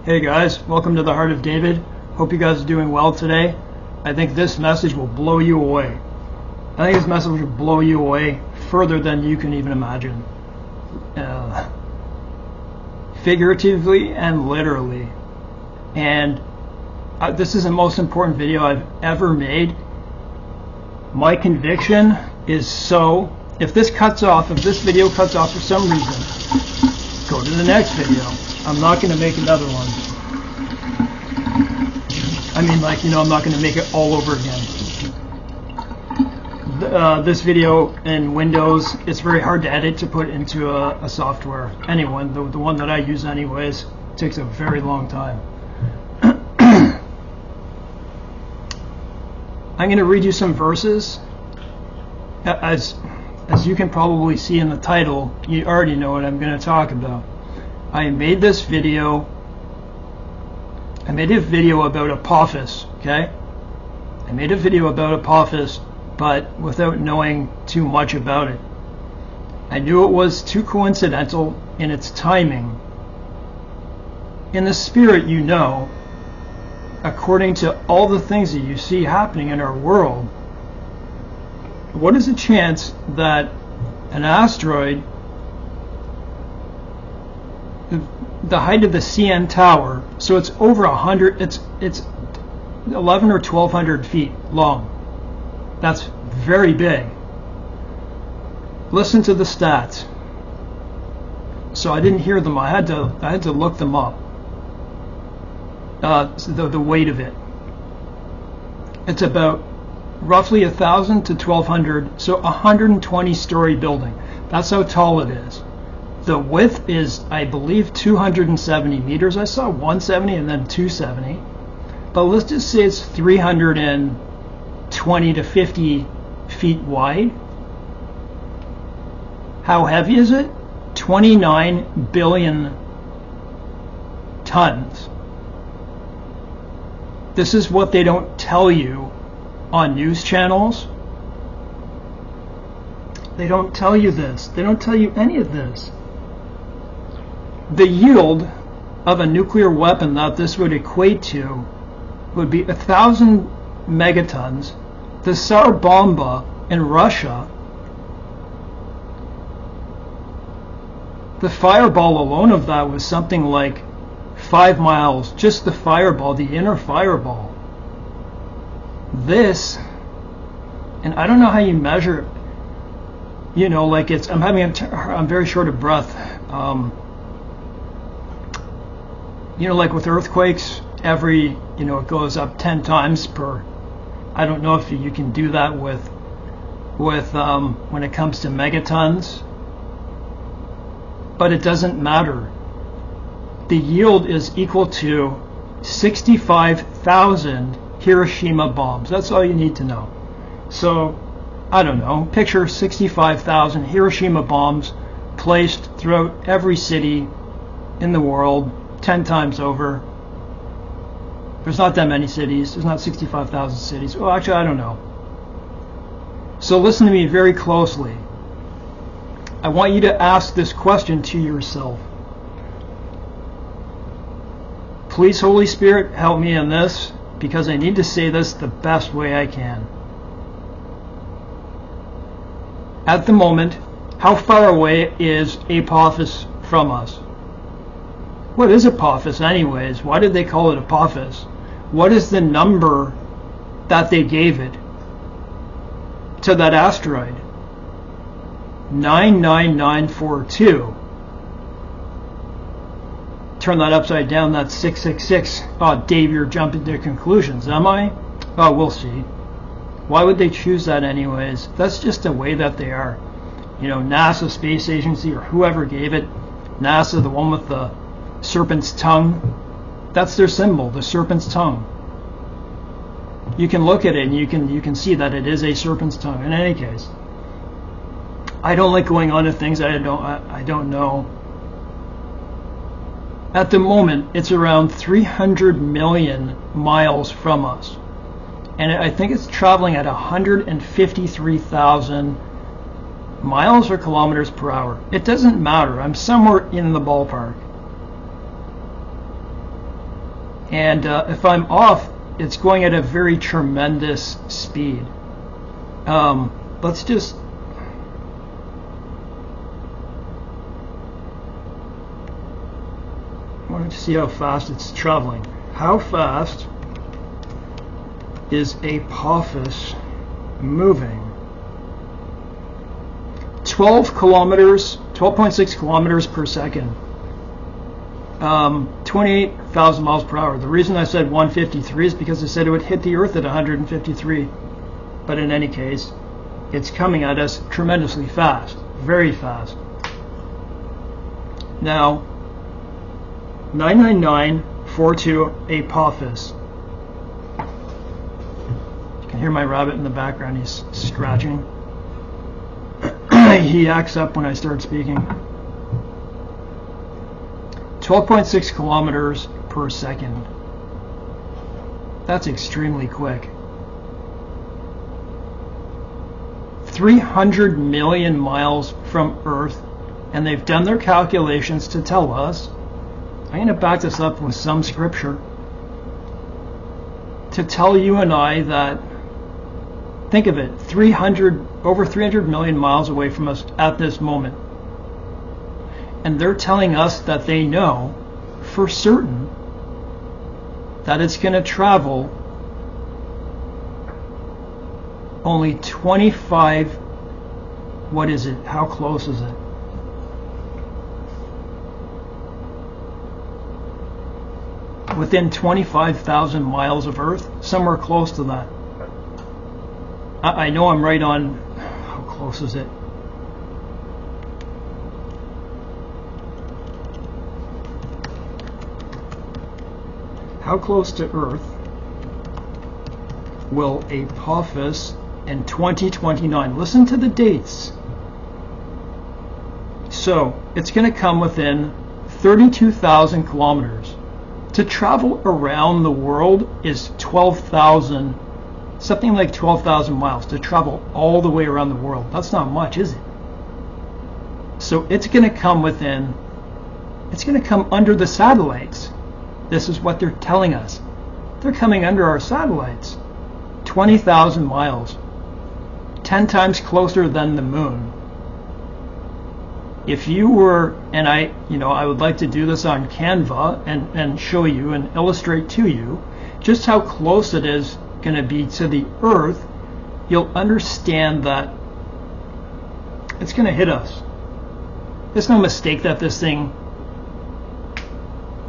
Hey guys, welcome to the Heart of David. Hope you guys are doing well today. I think this message will blow you away. I think this message will blow you away further than you can even imagine. Figuratively and literally. And this is the most important video I've ever made. My conviction is if this video cuts off for some reason, go to the next video. I'm not going to make another one. I mean, I'm not going to make it all over again. This video in Windows, it's very hard to edit to put into a software. Anyone, the one that I use anyways, takes a very long time. I'm going to read you some verses. As you can probably see in the title, you already know what I'm going to talk about. I made a video about Apophis, okay? I made a video about Apophis, but without knowing too much about it. I knew it was too coincidental in its timing. In the spirit, according to all the things that you see happening in our world, what is the chance that an asteroid, the height of the CN tower, so it's over 100, it's 11 or 1200 feet long. That's very big. Listen to the stats. So I didn't hear them. I had to look them up. The weight of it. It's about roughly 1,000 to 1,200, so 120-story building. That's how tall it is. The width is, I believe, 270 meters. I saw 170 and then 270. But let's just say it's 320 to 50 feet wide. How heavy is it? 29 billion tons. This is what they don't tell you on news channels. They don't tell you this. They don't tell you any of this. The yield of a nuclear weapon that this would equate to would be 1,000 megatons. The Tsar Bomba in Russia, the fireball alone of that was something like 5 miles. Just the fireball, the inner fireball. This, and I don't know how you measure it. I'm very short of breath. Like with earthquakes, it goes up 10 times per. I don't know if you can do that with when it comes to megatons, but it doesn't matter. The yield is equal to 65,000 Hiroshima bombs. That's all you need to know. So, I don't know, picture 65,000 Hiroshima bombs placed throughout every city in the world, 10 times over. There's not that many cities. There's not 65,000 cities. Well, actually, I don't know. So listen to me very closely. I want you to ask this question to yourself. Please, Holy Spirit, help me in this, because I need to say this the best way I can. At the moment, how far away is Apophis from us? What is Apophis anyways? Why did they call it Apophis? What is the number that they gave it to that asteroid? 99942. Turn that upside down, that's 666. Oh, Dave, you're jumping to conclusions, am I? Oh, we'll see. Why would they choose that anyways? That's just the way that they are. NASA Space Agency or whoever gave it, NASA, the one with the serpent's tongue, that's their symbol, the serpent's tongue. You can look at it and you can see that it is a serpent's tongue. In any case, I don't like going on to things I don't know. At the moment, it's around 300 million miles from us, and I think it's traveling at 153,000 miles or kilometers per hour. It doesn't matter. I'm somewhere in the ballpark. And if I'm off, it's going at a very tremendous speed. Let's just... I want to see how fast it's traveling. How fast is Apophis moving? 12.6 kilometers per second. 28,000 miles per hour. The reason I said 153 is because I said it would hit the Earth at 153. But in any case, it's coming at us tremendously fast, very fast. Now, 99942 Apophis. You can hear my rabbit in the background. He's scratching. He acts up when I start speaking. 12.6 kilometers per second. That's extremely quick. 300 million miles from Earth, and they've done their calculations to tell us, I'm going to back this up with some scripture, to tell you and I that, think of it, over 300 million miles away from us at this moment. And they're telling us that they know for certain that it's going to travel only 25, what is it? How close is it? Within 25,000 miles of Earth, somewhere close to that. I know I'm right on, how close is it? How close to Earth will Apophis in 2029? Listen to the dates. So it's going to come within 32,000 kilometers. To travel around the world is 12,000, something like 12,000 miles. To travel all the way around the world, that's not much, is it? So it's going to come within, it's going to come under the satellites. This is what they're telling us. They're coming under our satellites. 20,000 miles. 10 times closer than the moon. If you were, and I would like to do this on Canva and show you and illustrate to you just how close it is going to be to the Earth, you'll understand that it's going to hit us. There's no mistake that this thing,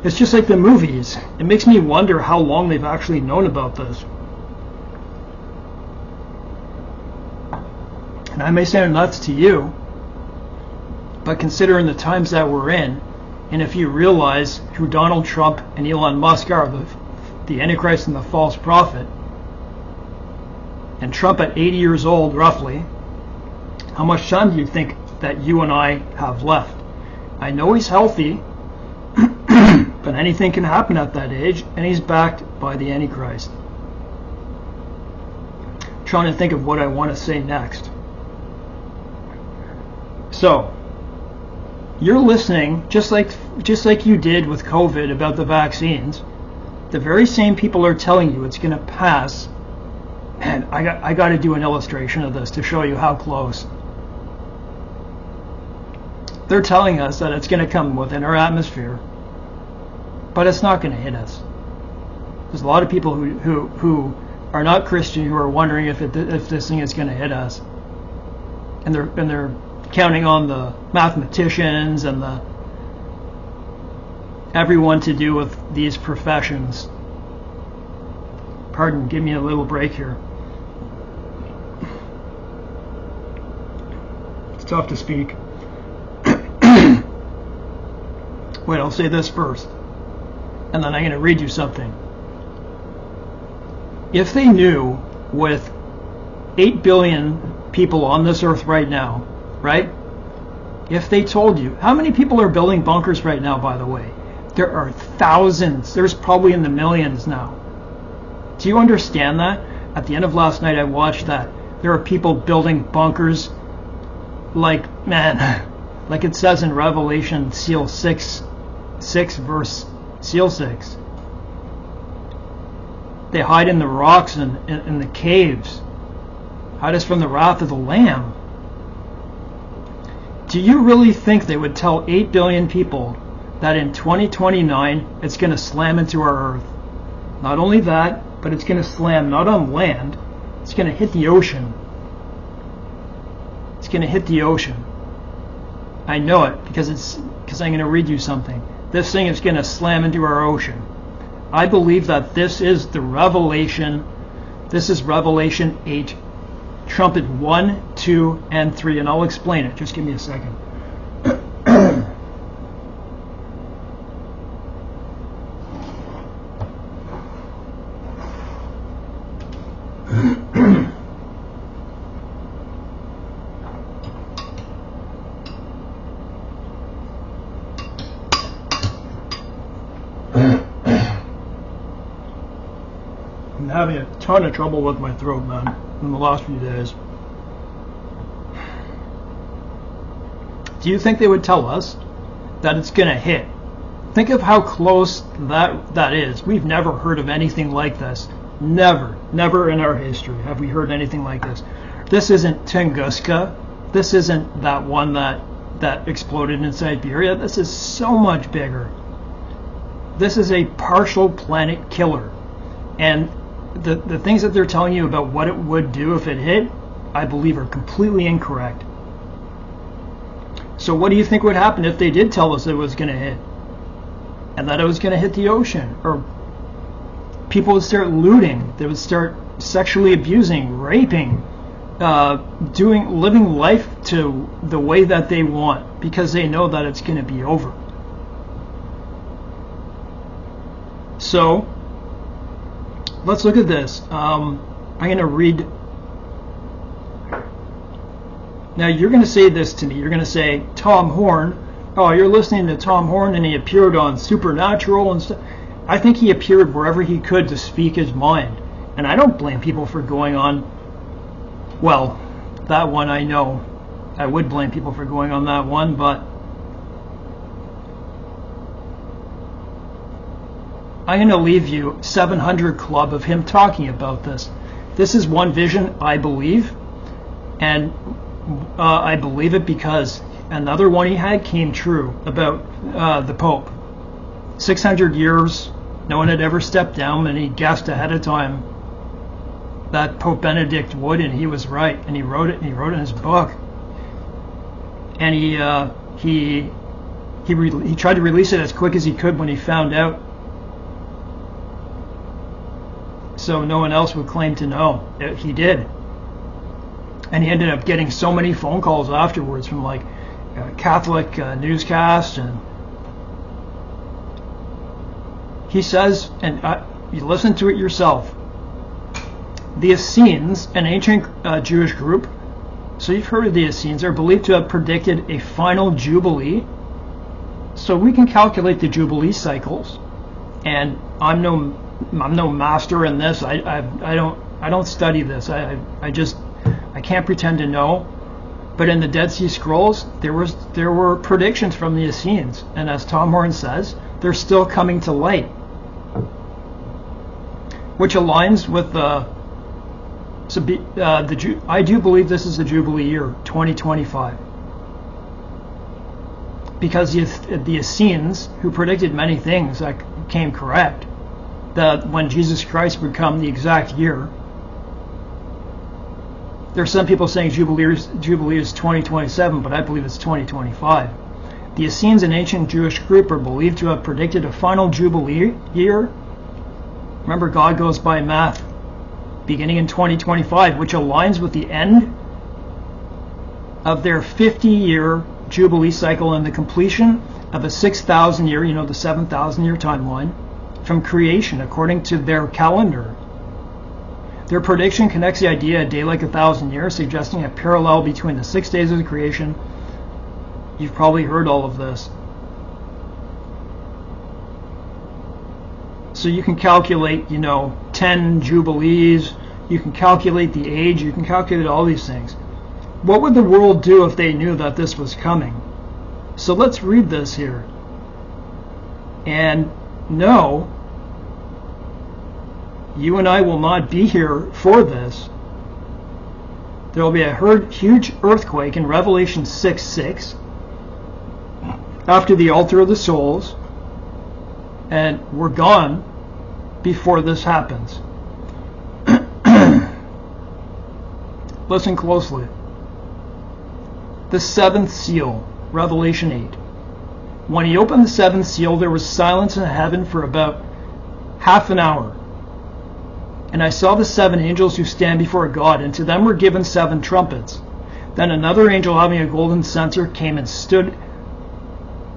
it's just like the movies. It makes me wonder how long they've actually known about this. And I may sound nuts to you, but considering the times that we're in, and if you realize who Donald Trump and Elon Musk are, the Antichrist and the false prophet, and Trump at 80 years old roughly, how much time do you think that you and I have left? I know he's healthy, but anything can happen at that age, and he's backed by the Antichrist. I'm trying to think of what I want to say next. So, you're listening, just like you did with COVID about the vaccines. The very same people are telling you it's going to pass. And I got to do an illustration of this to show you how close. They're telling us that it's going to come within our atmosphere, but it's not going to hit us. There's a lot of people who are not Christian who are wondering if this thing is going to hit us, and they're counting on the mathematicians and everyone to do with these professions. Pardon, give me a little break here. It's tough to speak. Wait, I'll say this first, and then I'm going to read you something. If they knew with 8 billion people on this earth right now, right? If they told you, how many people are building bunkers right now, by the way? There are thousands. There's probably in the millions now. Do you understand that? At the end of last night, I watched that. There are people building bunkers like, man, like it says in Revelation Seal 6 verse Seal 6. They hide in the rocks and in the caves. Hide us from the wrath of the Lamb. Do you really think they would tell 8 billion people that in 2029 it's going to slam into our Earth? Not only that, but it's going to slam not on land, it's going to hit the ocean. It's going to hit the ocean. I know it because I'm going to read you something. This thing is going to slam into our ocean. I believe that this is the Revelation. This is Revelation 8, trumpet 1, 2, and 3, and I'll explain it. Just give me a second. I'm having a ton of trouble with my throat, man, in the last few days. Do you think they would tell us that it's going to hit? Think of how close that is. We've never heard of anything like this. Never in our history have we heard anything like this. This isn't Tunguska. This isn't that one that exploded in Siberia. This is so much bigger. This is a partial planet killer. And the things that they're telling you about what it would do if it hit, I believe are completely incorrect. So what do you think would happen if they did tell us it was going to hit? And that it was going to hit the ocean? Or people would start looting. They would start sexually abusing, raping, living life to the way that they want because they know that it's going to be over. So let's look at this. I'm going to read. Now you're going to say this to me. You're going to say, Tom Horn. Oh, you're listening to Tom Horn and he appeared on Supernatural and stuff. I think he appeared wherever he could to speak his mind. And I don't blame people for going on. Well, that one I know. I would blame people for going on that one, but I'm going to leave you 700 Club of him talking about this. This is one vision I believe, and I believe it because another one he had came true about the Pope. 600 years, no one had ever stepped down, and he guessed ahead of time that Pope Benedict would, and he was right, and he wrote it. And he wrote it in his book, and he tried to release it as quick as he could when he found out, so no one else would claim to know. He did, and he ended up getting so many phone calls afterwards from like Catholic newscasts, and he says, and you listen to it yourself. The Essenes, an ancient Jewish group, so you've heard of the Essenes, are believed to have predicted a final Jubilee. So we can calculate the Jubilee cycles, and I'm no master in this. I don't study this. I can't pretend to know. But in the Dead Sea Scrolls, there were predictions from the Essenes, and as Tom Horn says, they're still coming to light, which aligns with I do believe this is the Jubilee year, 2025, because the Essenes, who predicted many things that came correct, that when Jesus Christ would come the exact year. There are some people saying Jubilee is 2027, but I believe it's 2025. The Essenes, an ancient Jewish group, are believed to have predicted a final Jubilee year. Remember, God goes by math, beginning in 2025, which aligns with the end of their 50-year Jubilee cycle and the completion of a 6,000-year, the 7,000-year timeline from creation, according to their calendar. Their prediction connects the idea a day like 1,000 years, suggesting a parallel between the 6 days of the creation. You've probably heard all of this. So you can calculate, 10 Jubilees, you can calculate the age, you can calculate all these things. What would the world do if they knew that this was coming? So let's read this here. And know You and I will not be here for this. There will be a huge earthquake in Revelation 6:6 after the altar of the souls, and we're gone before this happens. Listen closely. The seventh seal, Revelation 8. When he opened the seventh seal, there was silence in heaven for about half an hour. And I saw the seven angels who stand before God, and to them were given seven trumpets. Then another angel having a golden censer came and stood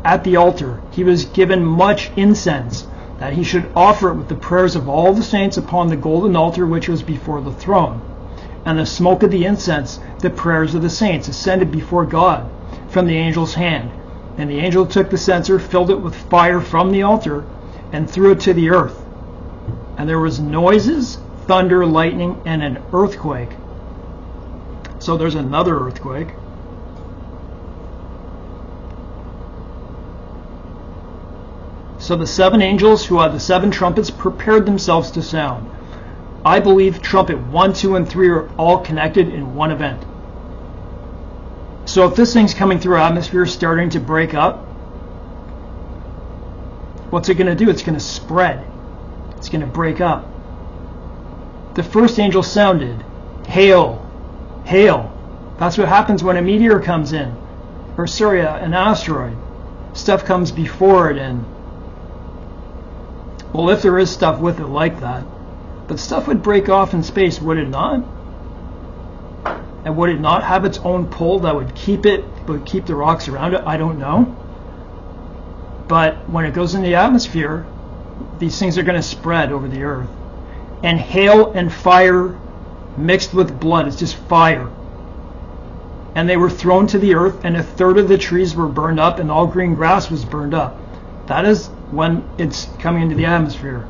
at the altar. He was given much incense, that he should offer it with the prayers of all the saints upon the golden altar which was before the throne. And the smoke of the incense, the prayers of the saints, ascended before God from the angel's hand. And the angel took the censer, filled it with fire from the altar, and threw it to the earth. And there was noises, thunder, lightning, and an earthquake. So there's another earthquake. So the seven angels who had the seven trumpets prepared themselves to sound. I believe trumpet 1, 2, and 3 are all connected in one event. So if this thing's coming through our atmosphere, starting to break up, what's it going to do? It's going to spread. It's going to break up. The first angel sounded, hail, hail. That's what happens when a meteor comes in. Or an asteroid. Stuff comes before it, and well, if there is stuff with it like that. But stuff would break off in space, would it not? And would it not have its own pull that would keep the rocks around it? I don't know. But when it goes in the atmosphere, these things are going to spread over the earth. And hail and fire mixed with blood. It's just fire. And they were thrown to the earth, and a third of the trees were burned up, and all green grass was burned up. That is when it's coming into the atmosphere.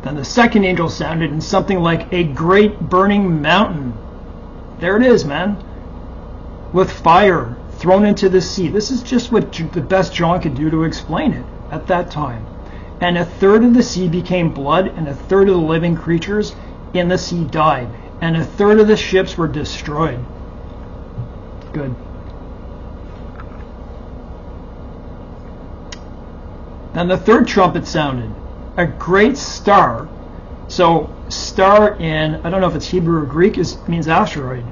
Then the second angel sounded, and something like a great burning mountain. There it is, man. With fire thrown into the sea. This is just what the best John could do to explain it at that time. And a third of the sea became blood, and a third of the living creatures in the sea died, and a third of the ships were destroyed. Good. Then the third trumpet sounded. A great star. So star in, I don't know if it's Hebrew or Greek, means asteroid.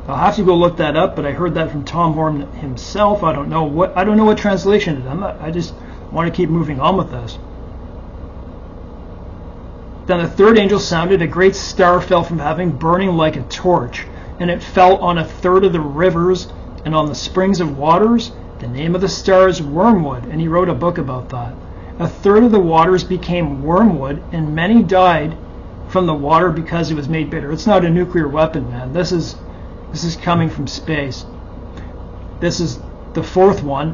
I'll have to go look that up, but I heard that from Tom Horn himself. I don't know what translation it is. I just want to keep moving on with this. Then the third angel sounded. A great star fell from heaven, burning like a torch, and it fell on a third of the rivers and on the springs of waters. The name of the star is Wormwood, and he wrote a book about that. A third of the waters became wormwood, and many died from the water because it was made bitter. It's not a nuclear weapon, man. This is coming from space. This is the fourth one.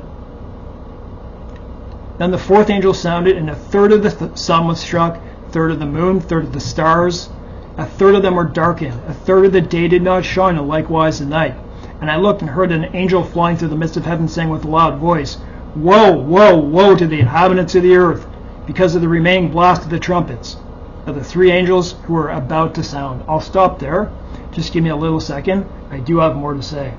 Then the fourth angel sounded, and a third of the sun was struck, a third of the moon, a third of the stars. A third of them were darkened. A third of the day did not shine, and likewise the night. And I looked and heard an angel flying through the midst of heaven, saying with a loud voice, Woe, woe, woe to the inhabitants of the earth, because of the remaining blast of the trumpets of the three angels who are about to sound. I'll stop there. Just give me a little second. I do have more to say.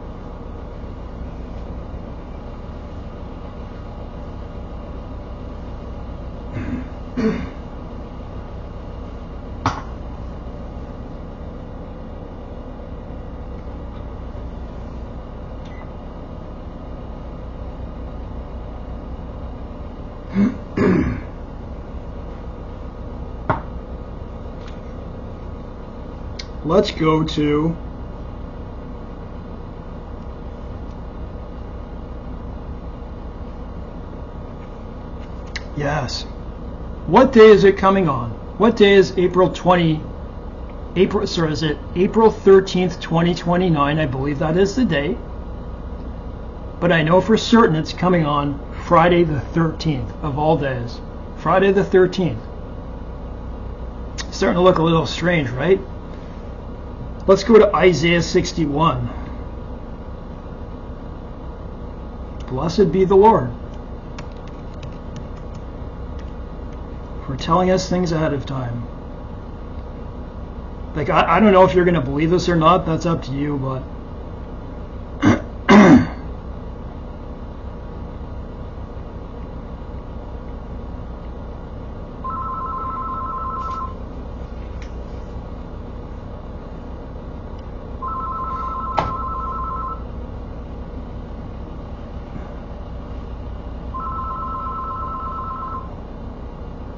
Let's go to yes. What day is it coming on? What day is April 13th, 2029? I believe that is the date. But I know for certain it's coming on Friday the 13th of all days. Friday the 13th. Starting to look a little strange, right? Let's go to Isaiah 61. Blessed be the Lord. for telling us things ahead of time. Like, I don't know if you're going to believe this or not. That's up to you, but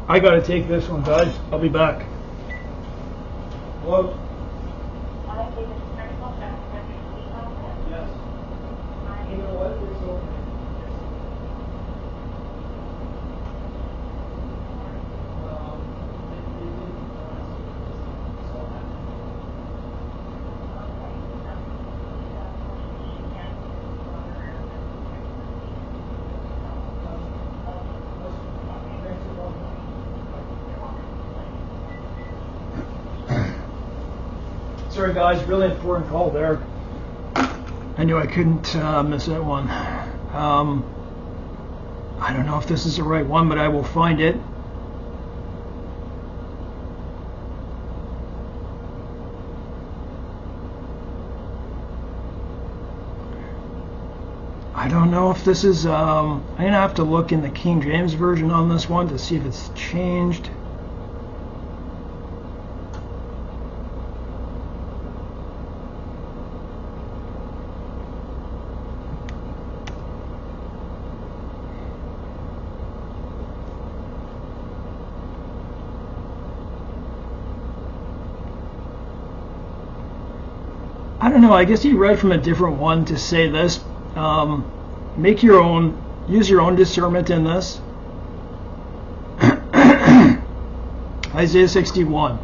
I gotta take this one, guys. I'll be back. Hello? Yes. You know what? It's okay. Sorry guys, really important call there. I knew I couldn't miss that one. I don't know if this is the right one, but I will find it. I don't know if this is, I'm going to have to look in the King James Version on this one to see if it's changed. I don't know, I guess he read from a different one to say this. Make your own, use your own discernment in this. Isaiah 61.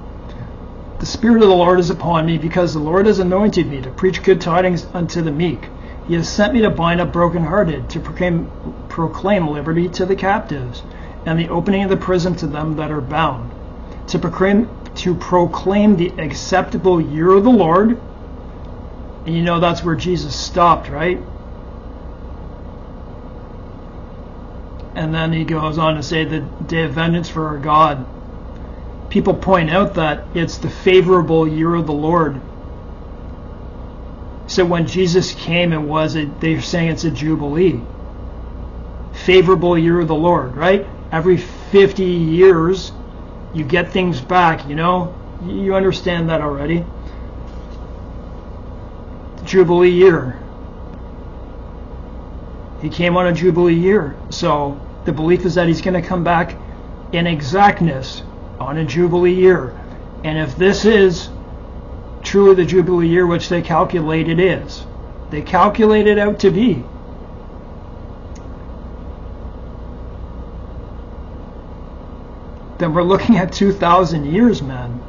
The Spirit of the Lord is upon me, because the Lord has anointed me to preach good tidings unto the meek. He has sent me to bind up brokenhearted, to proclaim liberty to the captives, and the opening of the prison to them that are bound, to proclaim the acceptable year of the Lord. And you know that's where Jesus stopped, right? And then he goes on to say the day of vengeance for our God. People point out that it's the favorable year of the Lord. So when Jesus came, they're saying it's a Jubilee. Favorable year of the Lord, right? Every 50 years, you get things back, you know? You understand that already. Jubilee year. He came on a Jubilee year. So the belief is that he's going to come back in exactness on a Jubilee year. And if this is truly the Jubilee year, which they calculate it is, they calculate it out to be, then we're looking at 2,000 years, man.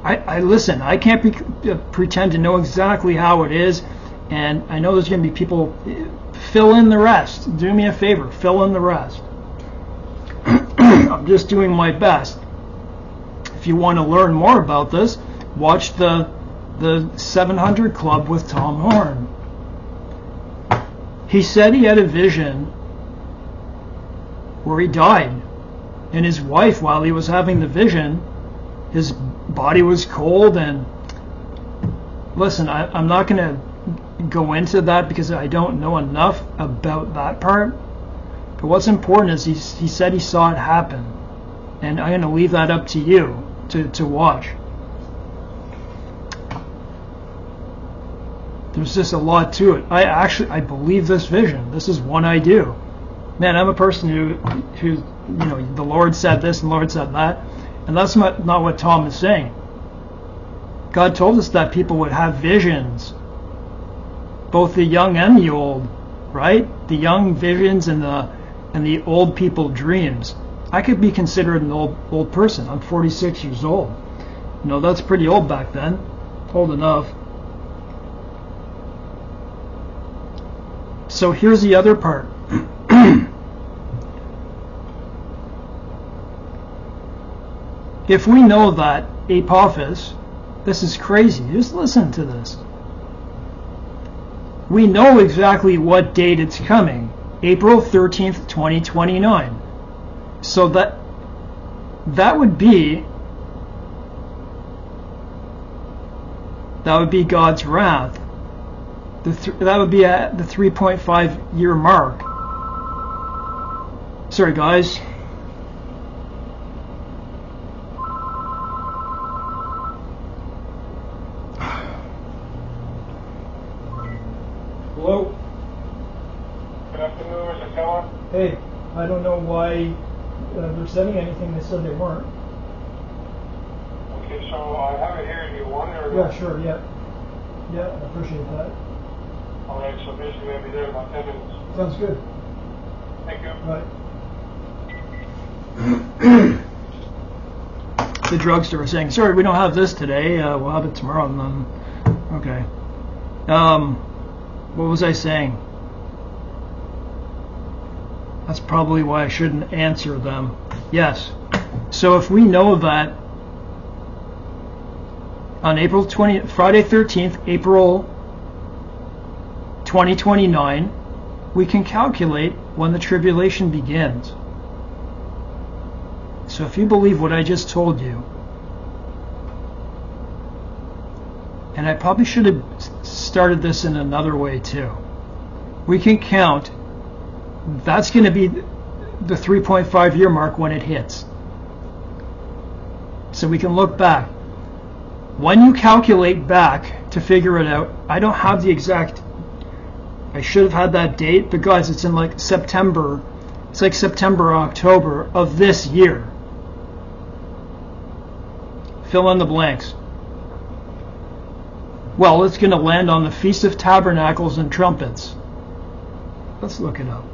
I listen, I can't pretend to know exactly how it is, and I know there's going to be people, fill in the rest. Do me a favor, fill in the rest. I'm just doing my best. If you want to learn more about this, watch the 700 Club with Tom Horn. He said he had a vision where he died, and his wife, while he was having the vision, his body was cold. And listen, I'm not going to go into that because I don't know enough about that part. But what's important is he said he saw it happen, and I'm going to leave that up to you to watch. There's just a lot to it. I believe this vision. This is one I do. Man, I'm a person who you know, the Lord said this and the Lord said that, and that's not what Tom is saying. God told us that people would have visions, both the young and the old, right? The young visions and the old people dreams. I could be considered an old person. I'm 46 years old. You know, that's pretty old back then. Old enough. So here's the other part. If we know that Apophis, this is crazy. Just listen to this. We know exactly what date it's coming. April 13th, 2029. So that that would be God's wrath. That would be at the 3.5 year mark. Sorry, guys. Hello? Good afternoon, Mr. Keller. Hey, I don't know why they're sending anything. They said they weren't. Okay, so I have it here. Do you want it or Yeah, sure, yeah. Yeah, I appreciate that. All right, so basically I'll be there in about 10 minutes. Sounds good. Thank you. Right. The drugstore was saying, sorry, we don't have this today. We'll have it tomorrow. And then, okay. What was I saying? That's probably why I shouldn't answer them. Yes. So if we know that on Friday 13th, April 2029, we can calculate when the tribulation begins. So if you believe what I just told you, and I probably should have started this in another way too, we can count, that's going to be the 3.5 year mark when it hits. So we can look back. When you calculate back to figure it out, I don't have the exact, I should have had that date, but guys, it's in like September, it's like September, October of this year. Fill in the blanks. Well, it's going to land on the Feast of Tabernacles and Trumpets. Let's look it up.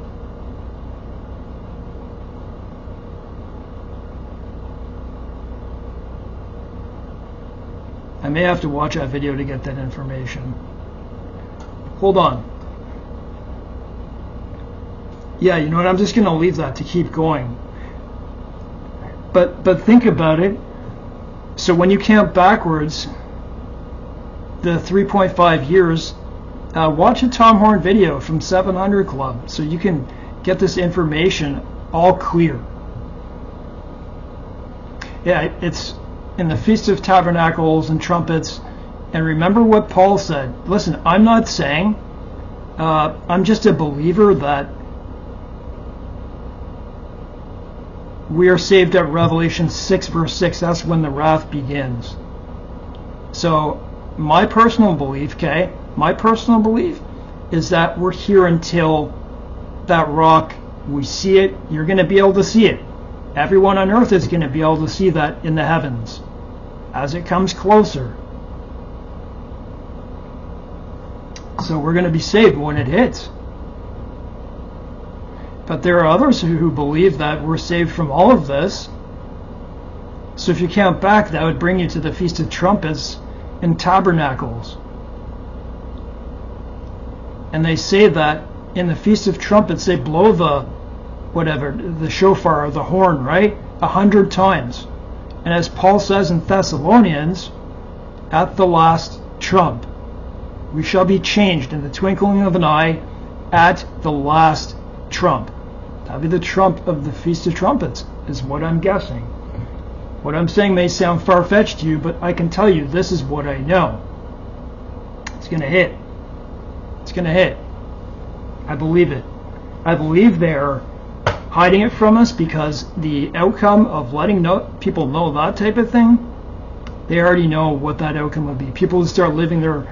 I may have to watch that video to get that information. Hold on. Yeah, you know what? I'm just going to leave that to keep going. But think about it. So when you count backwards, the 3.5 years, watch a Tom Horn video from 700 Club so you can get this information all clear. Yeah, it's in the Feast of Tabernacles and Trumpets. And remember what Paul said. Listen, I'm not saying, I'm just a believer that we are saved at Revelation 6 verse 6. That's when the wrath begins. So my personal belief, is that we're here until that rock, we see it, you're going to be able to see it. Everyone on earth is going to be able to see that in the heavens as it comes closer. So we're going to be saved when it hits. But there are others who believe that we're saved from all of this. So if you count back, that would bring you to the Feast of Trumpets and Tabernacles. And they say that in the Feast of Trumpets, they blow the shofar or the horn, right? 100 times. And as Paul says in Thessalonians, at the last trump, we shall be changed in the twinkling of an eye at the last trump. That'll be the trump of the Feast of Trumpets, is what I'm guessing. What I'm saying may sound far-fetched to you, but I can tell you this is what I know. It's going to hit. It's going to hit. I believe it. I believe they're hiding it from us because the outcome of letting people know that type of thing, they already know what that outcome would be. People would start living their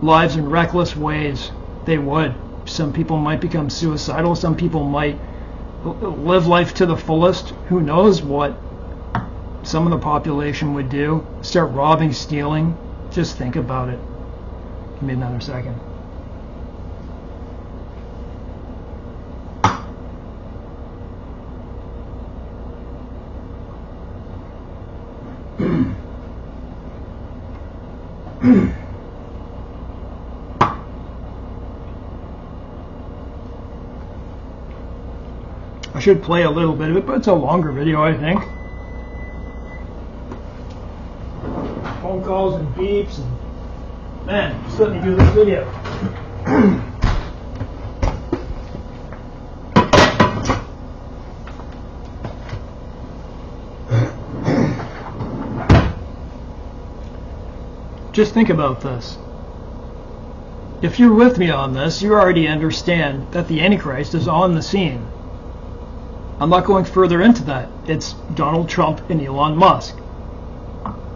lives in reckless ways. They would. Some people might become suicidal. Some people might live life to the fullest. Who knows what some of the population would do? Start robbing, stealing. Just think about it. Give me another second. I should play a little bit of it, but it's a longer video, I think. Phone calls and beeps, and man, just let me do this video. Just think about this. If you're with me on this, you already understand that the Antichrist is on the scene. I'm not going further into that. It's Donald Trump and Elon Musk.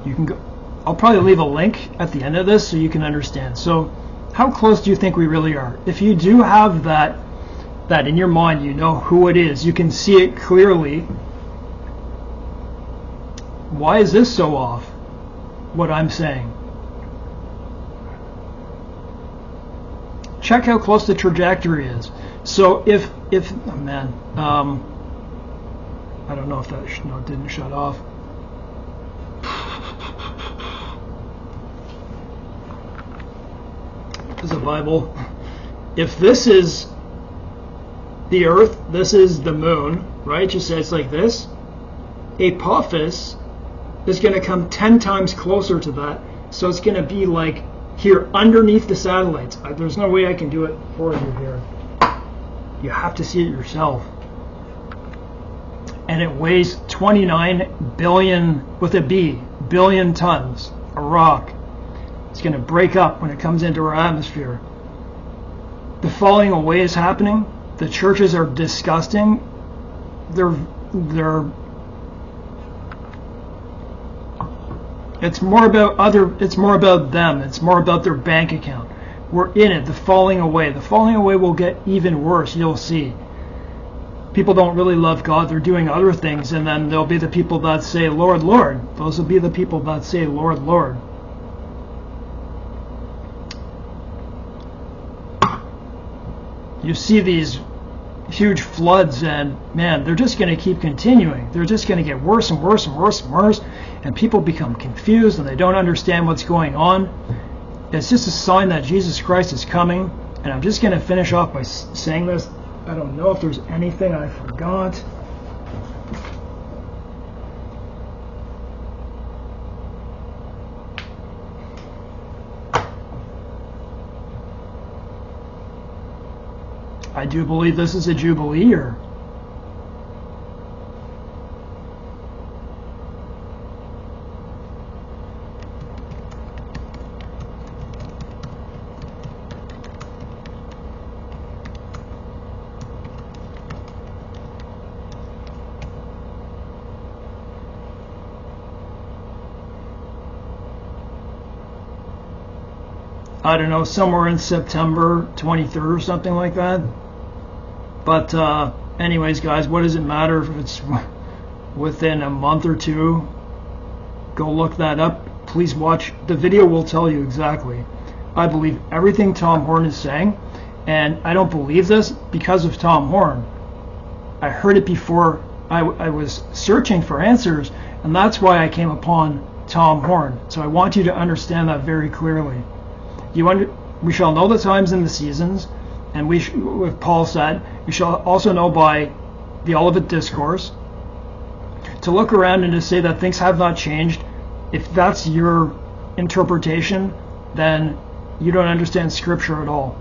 You can go. I'll probably leave a link at the end of this so you can understand. So, how close do you think we really are? If you do have that in your mind, you know who it is. You can see it clearly. Why is this so off? What I'm saying. Check how close the trajectory is. So if oh man, I don't know if that no, it didn't shut off. There's a Bible. If this is the Earth, this is the Moon, right? Just say it's like this. Apophis is going to come 10 times closer to that, so it's going to be like here underneath the satellites. There's no way I can do it for you here. You have to see it yourself. And it weighs 29 billion, with a B, billion tons, a rock. It's going to break up when it comes into our atmosphere. The falling away is happening. The churches are disgusting. It's more about them. It's more about their bank account. We're in it. The falling away. The falling away will get even worse. You'll see. People don't really love God. They're doing other things, and then there'll be the people that say, Lord, Lord. Those will be the people that say, Lord, Lord. You see these huge floods, and man, they're just going to keep continuing. They're just going to get worse and worse and worse and worse, and people become confused and they don't understand what's going on. It's just a sign that Jesus Christ is coming. And I'm just going to finish off by saying this. I don't know if there's anything I forgot. I do believe this is a Jubilee year. I don't know, somewhere in September 23rd or something like that. But anyways, guys, what does it matter if it's within a month or two? Go look that up. Please watch. The video will tell you exactly. I believe everything Tom Horn is saying, and I don't believe this because of Tom Horn. I heard it before. I was searching for answers, and that's why I came upon Tom Horn. So I want you to understand that very clearly. We shall know the times and the seasons, and what Paul said, we shall also know by the Olivet Discourse. To look around and to say that things have not changed, if that's your interpretation, then you don't understand Scripture at all.